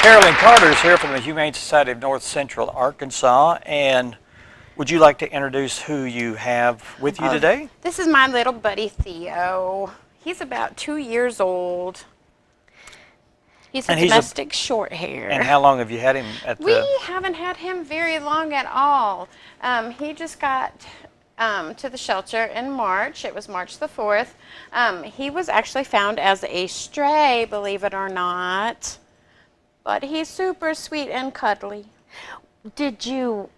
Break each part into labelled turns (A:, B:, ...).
A: Carolyn Carter is here from the Humane Society of North Central Arkansas, and would you like to introduce who you have with you today?
B: This is my little buddy Theo. He's about 2 years old. He's a domestic short hair.
A: And how long have you had him at the...
B: We haven't had him very long at all. He just got to the shelter in March. It was March the 4th. He was actually found as a stray, believe it or not. But he's super sweet and cuddly.
C: Did you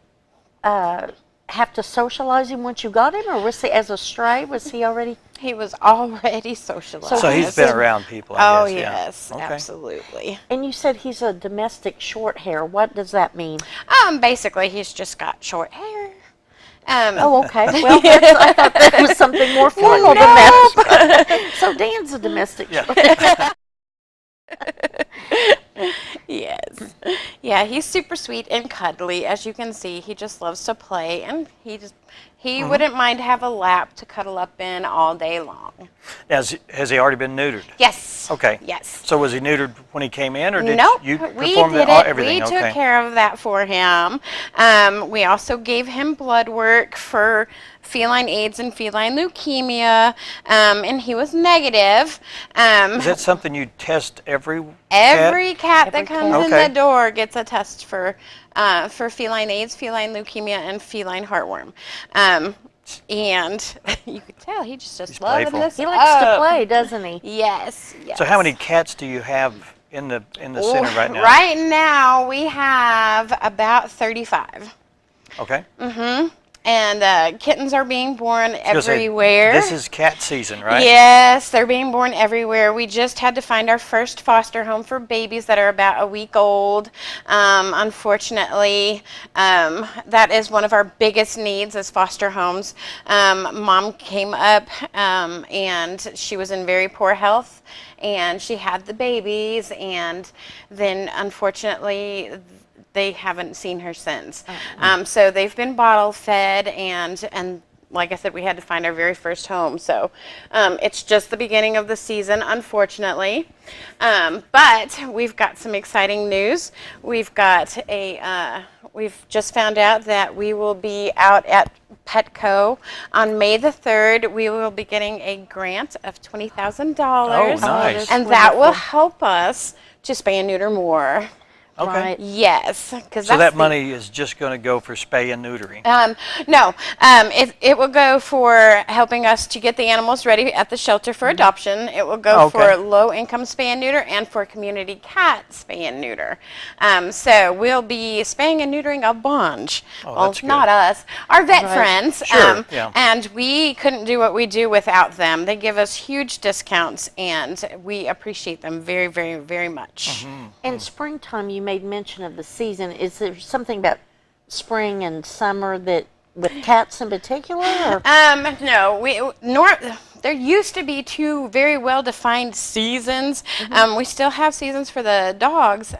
C: have to socialize him once you got him, or was he as a stray? Was he already?
B: He was already socialized.
A: So he's been around people, I guess.
B: Yes,
A: yeah. Okay.
B: Absolutely.
C: And you said he's a domestic short hair. What does that mean?
B: Basically, he's just got short hair.
C: Oh, okay. Well, I thought that was something more formal than that. So Dan's a domestic short hair.
B: Yes. Yeah, he's super sweet and cuddly. As you can see, he just loves to play, and he wouldn't mind to have a lap to cuddle up in all day long.
A: Has he already been neutered?
B: Yes.
A: Okay.
B: Yes.
A: So was he neutered when he came in, or did you
B: we
A: perform
B: did
A: everything?
B: We took care of that for him. We also gave him blood work for feline AIDS and feline leukemia, and he was negative.
A: Is that something you test every
B: cat that comes in the door gets a test for feline AIDS, feline leukemia, and feline heartworm. And you could tell he's just loving this.
C: He likes to play, doesn't he?
B: Yes, yes.
A: So how many cats do you have in the center right now?
B: Right now we have about 35.
A: Okay.
B: And kittens are being born everywhere.
A: This is cat season, right?
B: Yes, they're being born everywhere. We just had to find our first foster home for babies that are about a week old. Unfortunately, that is one of our biggest needs is foster homes. Mom came up and she was in very poor health, and she had the babies, and then unfortunately they haven't seen her since. So they've been bottle fed, and like I said, we had to find our very first home. So it's just the beginning of the season, unfortunately. But we've got some exciting news. We've just found out that we will be out at Petco on May the 3rd. We will be getting a grant of $20,000.
A: Oh, nice.
B: And that will help us to spay and neuter more.
A: Okay.
C: Right.
B: Yes, because
A: so that money is just going to go for spay and neutering.
B: No, it will go for helping us to get the animals ready at the shelter for adoption. It will go for low-income spay and neuter and for community cat spay and neuter. So we'll be spaying and neutering a bunch.
A: Oh, that's good.
B: Not us, our vet friends.
A: Sure. Yeah.
B: And we couldn't do what we do without them. They give us huge discounts, and we appreciate them very, very, very much.
C: In springtime, you made mention of the season. Is there something about spring and summer that with cats in particular? Or?
B: No, there used to be two very well-defined seasons. We still have seasons for the dogs,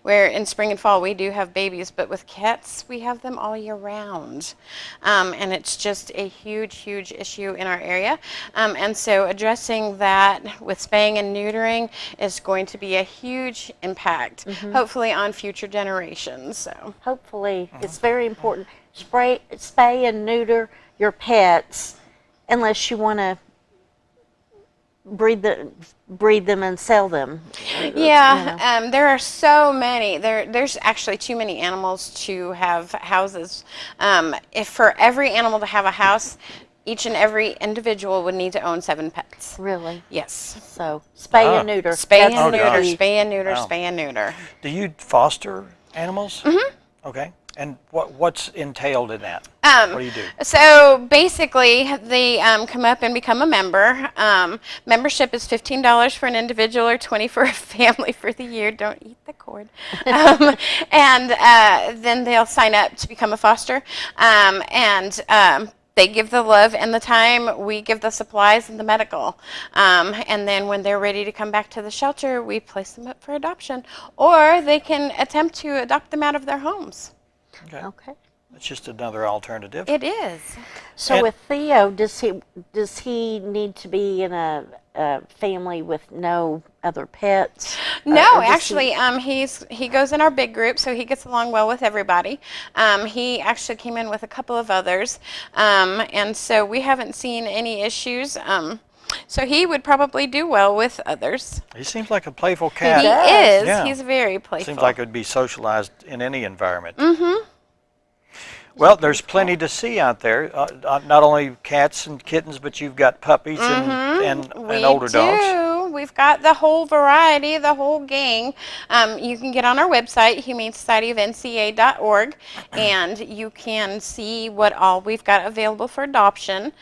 B: where in spring and fall we do have babies, but with cats we have them all year round. And it's just a huge, huge issue in our area. And so addressing that with spaying and neutering is going to be a huge impact, hopefully on future generations. So
C: Hopefully. It's very important. Spay and neuter your pets unless you want to breed them and sell them.
B: Yeah, there are so many. There's actually too many animals to have houses. If for every animal to have a house, each and every individual would need to own 7 pets.
C: Really?
B: Yes.
C: So spay and neuter.
B: Spay and neuter. Spay and neuter. Spay and neuter.
A: Do you foster animals? Okay. And what's entailed in that? What do you do?
B: So basically, they come up and become a member. Membership is $15 for an individual or $20 for a family for the year. Don't eat the cord. And then they'll sign up to become a foster. They give the love and the time, we give the supplies and the medical. And then when they're ready to come back to the shelter, we place them up for adoption. Or they can attempt to adopt them out of their homes.
C: Okay.
A: It's just another alternative.
B: It is.
C: So
A: And-
C: with Theo, does he need to be in a family with no other pets?
B: No,
C: Or does
B: actually, he goes in our big group, so he gets along well with everybody. He actually came in with a couple of others, and so we haven't seen any issues. So he would probably do well with others.
A: He seems like a playful cat.
B: He
C: does.
B: is.
A: Yeah.
B: He's very playful.
A: Seems like it would be socialized in any environment. Mm-hmm. Well, there's plenty to see out there. Not only cats and kittens, but you've got puppies and older dogs.
B: We've got the whole variety, the whole gang. You can get on our website, humanesocietyofnca.org, and you can see what all we've got available for adoption.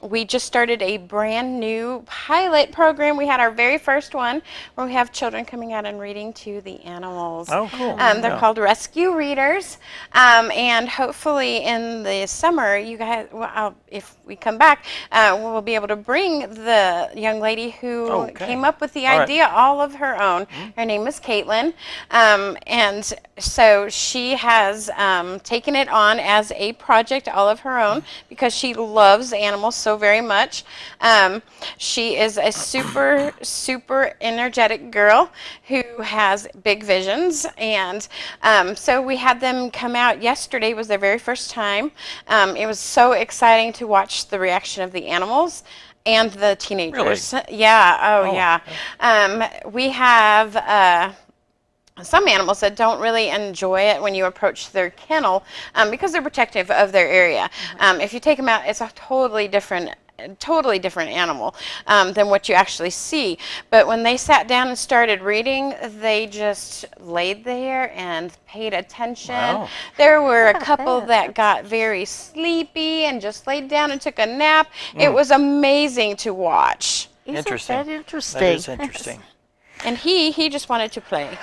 B: We just started a brand new pilot program. We had our very first one where we have children coming out and reading to the animals.
A: Oh, cool.
B: They're called rescue readers, and hopefully in the summer, you guys, if we come back, we'll be able to bring the young lady who came up with the idea all of her own. Her name is Caitlin, and so she has taken it on as a project all of her own because she loves animals so very much. She is a super energetic girl who has big visions, and so we had them come out yesterday. Was their very first time. It was so exciting to watch the reaction of the animals and the teenagers.
A: Really?
B: Yeah. Yeah. We have some animals that don't really enjoy it when you approach their kennel because they're protective of their area. If you take them out, it's a totally different animal than what you actually see. But when they sat down and started reading, they just laid there and paid attention.
A: Wow.
B: There were a couple that got very sleepy and just laid down and took a nap. It was amazing to watch.
A: Interesting.
C: Isn't that interesting?
A: That is interesting.
B: And he just wanted to play.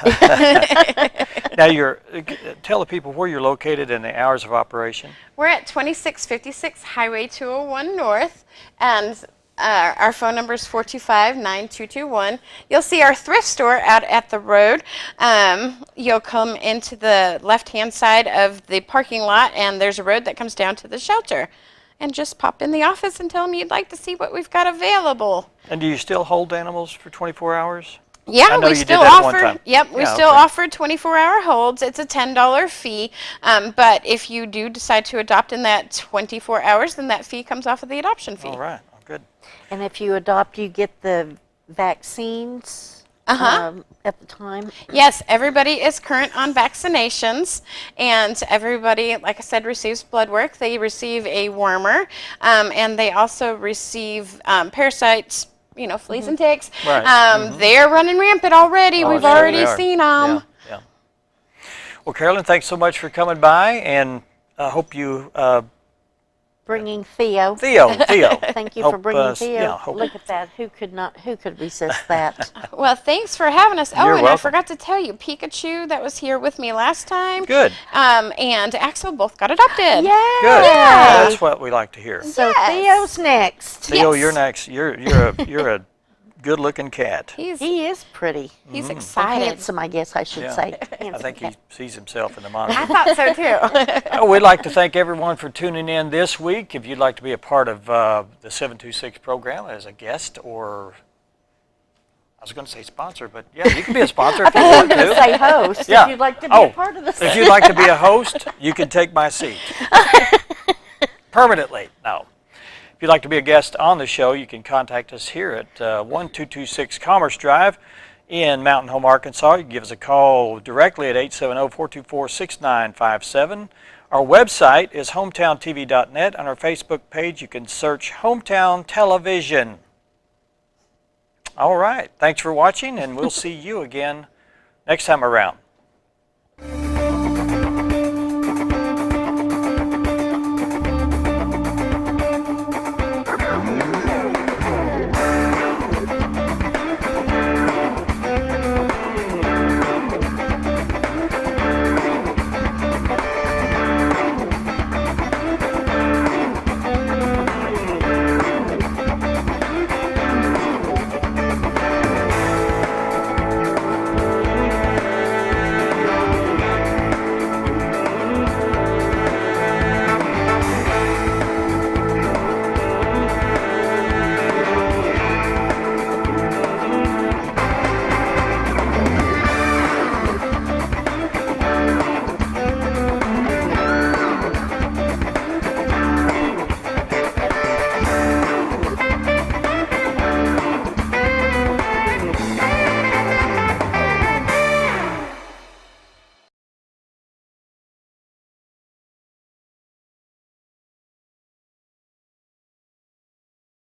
A: Now, tell the people where you're located and the hours of operation.
B: We're at 2656 Highway 201 North, and our phone number is 425-9221. You'll see our thrift store out at the road. You'll come into the left-hand side of the parking lot, and there's a road that comes down to the shelter. And just pop in the office and tell them you'd like to see what we've got available.
A: And do you still hold animals for 24 hours?
B: Yeah,
A: I know
B: we
A: you
B: still
A: did that one
B: offer.
A: time.
B: Yep, we
A: Yeah,
B: still
A: okay.
B: offer 24-hour holds. It's a $10 fee, but if you do decide to adopt in that 24 hours, then that fee comes off of the adoption fee.
A: All right. Oh, good.
C: And if you adopt, you get the vaccines at the time.
B: Yes, everybody is current on vaccinations, and everybody, like I said, receives blood work. They receive a wormer, and they also receive parasites. Fleas and ticks.
A: Right.
B: They're running rampant already.
A: Oh,
B: We've
A: sure
B: already
A: they are.
B: seen them.
A: Yeah. Well, Carolyn, thanks so much for coming by, and I hope you
C: Bringing Theo.
A: Theo.
C: Thank you for
A: Hope,
C: bringing Theo.
A: yeah, hope-
C: Look at that. Who could resist that?
B: Well, thanks for having us. Oh,
A: You're
B: and I
A: welcome.
B: forgot to tell you, Pikachu, that was here with me last time.
A: Good.
B: And Axel both got adopted.
C: Yay!
A: Good. That's what we like to hear.
C: So
B: Yes.
C: Theo's next.
A: Theo,
B: Yes.
A: you're next. You're a good-looking cat.
B: He's
C: He is pretty.
B: excited.
C: Handsome, I guess I should
A: Yeah.
C: say.
A: I
C: Handsome
A: think he
C: cat.
A: sees himself in the
B: I
A: monitor.
B: thought so too.
A: We'd like to thank everyone for tuning in this week. If you'd like to be a part of the 726 program as a guest, or I was going to say sponsor, but yeah, you can be a sponsor if you want
C: I'm going to
A: to.
C: say host.
A: Yeah.
C: If you'd like to be
A: Oh,
C: a part of this.
A: If you'd like to be a host, you can take my seat. Permanently. No. If you'd like to be a guest on the show, you can contact us here at 1226 Commerce Drive in Mountain Home, Arkansas. You can give us a call directly at 870-424-6957. Our website is hometowntv.net. On our Facebook page, you can search Hometown Television. All right. Thanks for watching, and we'll see you again next time around.